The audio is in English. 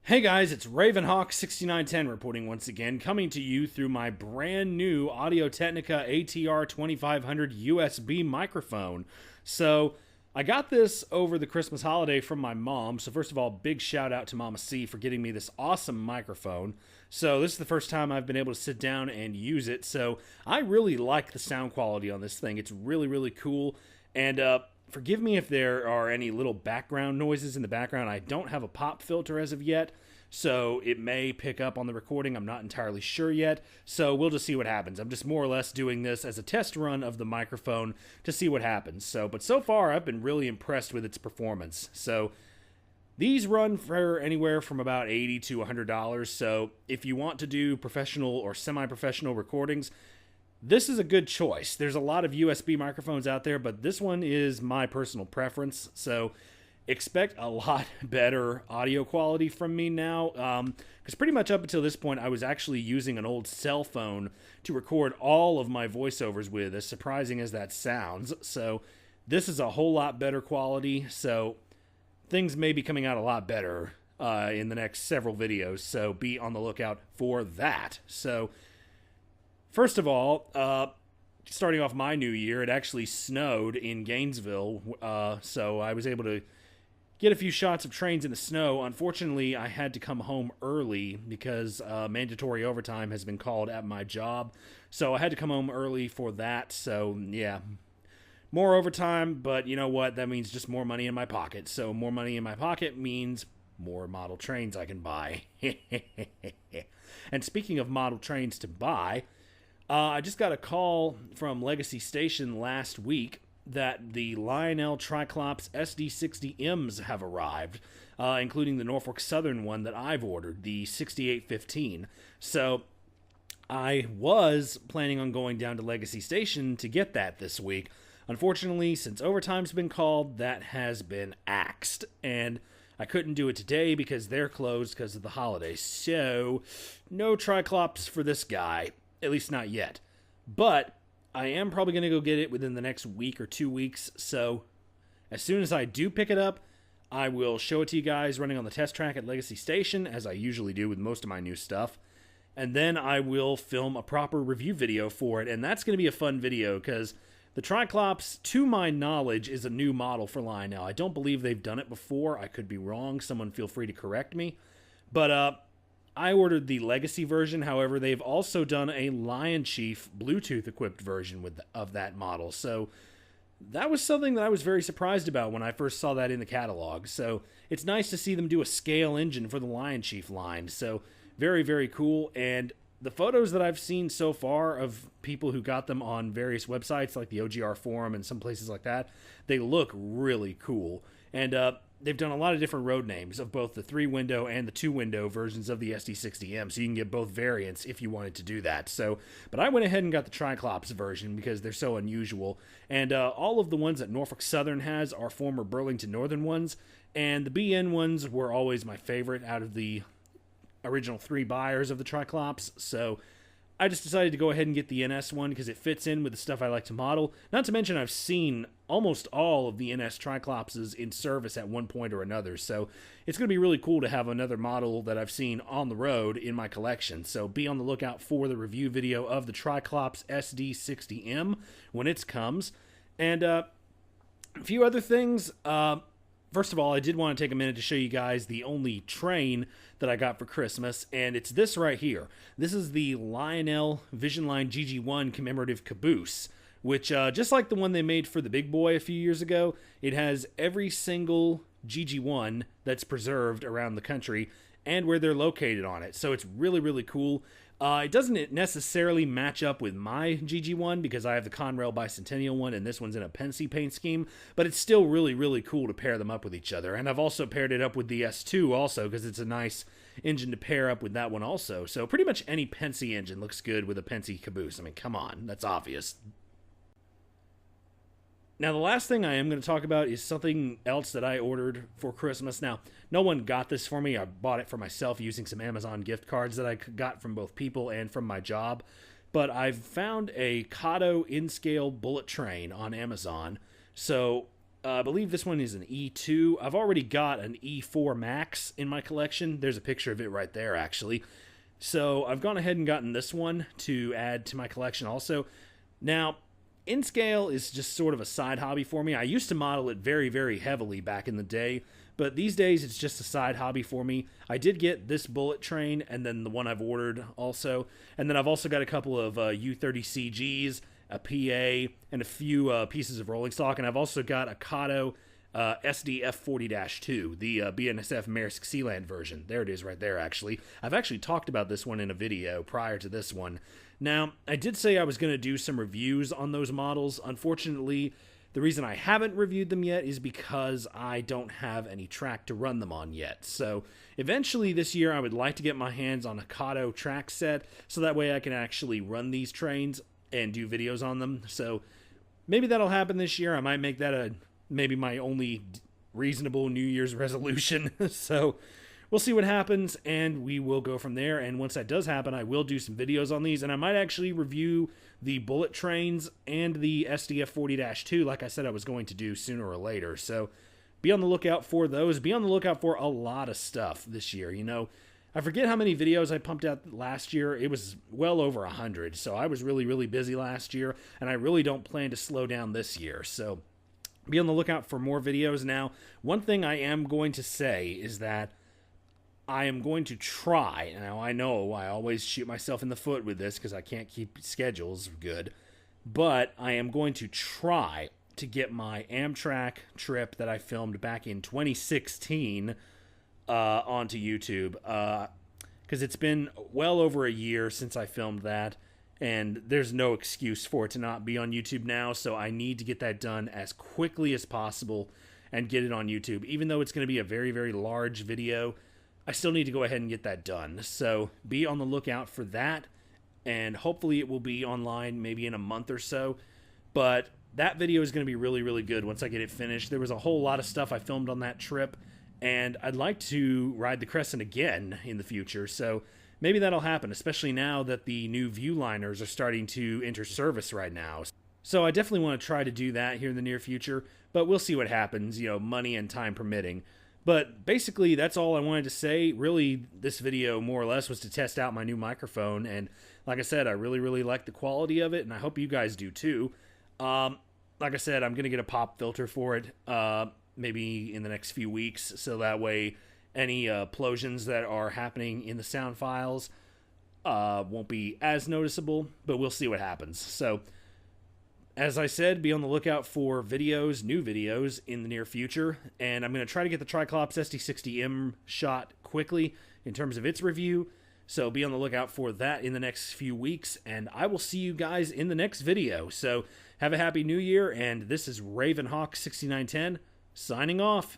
Hey guys, it's Ravenhawk6910 reporting once again, coming to you through my brand new Audio Technica ATR-2500 USB microphone. So, I got this over the Christmas holiday from my mom. So first of all, big shout out to Mama C for getting me this awesome microphone. So this is the first time I've been able to sit down and use it. So I really like the sound quality on this thing. It's really, really cool. And forgive me if there are any little background noises in the background. I don't have a pop filter as of yet, so it may pick up on the recording. I'm not entirely sure yet, so we'll just see what happens. I'm just more or less doing this as a test run of the microphone to see what happens. But so far, I've been really impressed with its performance. So these run for anywhere from about $80 to $100, so if you want to do professional or semi-professional recordings, this is a good choice. There's a lot of USB microphones out there, but this one is my personal preference. So expect a lot better audio quality from me now. Because pretty much up until this point, I was actually using an old cell phone to record all of my voiceovers with, as surprising as that sounds. So this is a whole lot better quality. So things may be coming out a lot better in the next several videos. So be on the lookout for that. So first of all, starting off my new year, it actually snowed in Gainesville, so I was able to get a few shots of trains in the snow. Unfortunately, I had to come home early because mandatory overtime has been called at my job, so I had to come home early for that. So yeah, more overtime, but you know what? That means just more money in my pocket. So more money in my pocket means more model trains I can buy. And speaking of model trains to buy, I just got a call from Legacy Station last week that the Lionel Triclops SD60Ms have arrived, including the Norfolk Southern one that I've ordered, the 6815. So I was planning on going down to Legacy Station to get that this week. Unfortunately, since overtime's been called, that has been axed, and I couldn't do it today because they're closed because of the holidays. So no Triclops for this guy. At least not yet. But I am probably going to go get it within the next week or 2 weeks. So as soon as I do pick it up, I will show it to you guys running on the test track at Legacy Station, as I usually do with most of my new stuff. And then I will film a proper review video for it. And that's going to be a fun video because the Triclops, to my knowledge, is a new model for Lionel. I don't believe they've done it before. I could be wrong. Someone feel free to correct me. But I ordered the Legacy version. However, they've also done a Lion Chief Bluetooth-equipped version of that model. So that was something that I was very surprised about when I first saw that in the catalog. So it's nice to see them do a scale engine for the Lion Chief line. So very, very cool. And the photos that I've seen so far of people who got them on various websites like the OGR Forum and some places like that, they look really cool. And they've done a lot of different road names of both the 3-window and the 2-window versions of the SD60M, so you can get both variants if you wanted to do that. So, but I went ahead and got the Triclops version because they're so unusual. And all of the ones that Norfolk Southern has are former Burlington Northern ones, and the BN ones were always my favorite out of the original 3 buyers of the Triclops. So I just decided to go ahead and get the NS one because it fits in with the stuff I like to model. Not to mention I've seen almost all of the NS Triclopses in service at one point or another. So it's going to be really cool to have another model that I've seen on the road in my collection. So be on the lookout for the review video of the Triclops SD60M when it comes. And a few other things. First of all, I did want to take a minute to show you guys the only train that I got for Christmas, and it's this right here. This is the Lionel Vision Line GG1 commemorative caboose, which, just like the one they made for the Big Boy a few years ago, it has every single GG1 that's preserved around the country and where they're located on it. So it's really, really cool. It doesn't necessarily match up with my GG1 because I have the Conrail Bicentennial one and this one's in a Pensy paint scheme, but it's still really, really cool to pair them up with each other. And I've also paired it up with the S2 also because it's a nice engine to pair up with that one also. So pretty much any Pensy engine looks good with a Pensy caboose. I mean, come on, that's obvious. Now, the last thing I am going to talk about is something else that I ordered for Christmas. Now, no one got this for me. I bought it for myself using some Amazon gift cards that I got from both people and from my job. But I've found a Kato in-scale bullet train on Amazon. So I believe this one is an E2. I've already got an E4 Max in my collection. There's a picture of it right there, actually. So I've gone ahead and gotten this one to add to my collection also. Now, N-scale is just sort of a side hobby for me. I used to model it very, very heavily back in the day, but these days it's just a side hobby for me. I did get this bullet train and then the one I've ordered also. And then I've also got a couple of U30CGs, a PA, and a few pieces of rolling stock. And I've also got a Kato SDF40-2, the BNSF Maersk Sealand version. There it is right there, actually. I've actually talked about this one in a video prior to this one. Now, I did say I was going to do some reviews on those models. Unfortunately, the reason I haven't reviewed them yet is because I don't have any track to run them on yet. So eventually this year I would like to get my hands on a Kato track set so that way I can actually run these trains and do videos on them. So maybe that'll happen this year. I might make that maybe my only reasonable New Year's resolution. So we'll see what happens, and we will go from there. And once that does happen, I will do some videos on these, and I might actually review the bullet trains and the SDF40-2 like I said I was going to do sooner or later. So be on the lookout for those. Be on the lookout for a lot of stuff this year. You know, I forget how many videos I pumped out last year. It was well over 100, so I was really, really busy last year, and I really don't plan to slow down this year. So be on the lookout for more videos. Now, one thing I am going to say is that I am going to try. Now, I know I always shoot myself in the foot with this because I can't keep schedules good, but I am going to try to get my Amtrak trip that I filmed back in 2016 onto YouTube, because it's been well over a year since I filmed that, and there's no excuse for it to not be on YouTube now, so I need to get that done as quickly as possible and get it on YouTube. Even though it's going to be a very, very large video, I still need to go ahead and get that done. So be on the lookout for that, and hopefully it will be online maybe in a month or so. But that video is going to be really, really good once I get it finished. There was a whole lot of stuff I filmed on that trip, and I'd like to ride the Crescent again in the future. So maybe that'll happen, especially now that the new Viewliners are starting to enter service right now. So I definitely want to try to do that here in the near future, but we'll see what happens, you know, money and time permitting. But basically, that's all I wanted to say. Really, this video, more or less, was to test out my new microphone. And like I said, I really, really like the quality of it, and I hope you guys do too. Like I said, I'm going to get a pop filter for it maybe in the next few weeks, so that way any implosions that are happening in the sound files won't be as noticeable, but we'll see what happens. So, as I said, be on the lookout for videos, new videos, in the near future, and I'm going to try to get the Triclops SD60M shot quickly in terms of its review, so be on the lookout for that in the next few weeks, and I will see you guys in the next video. So, have a happy new year, and this is Ravenhawk6910, signing off.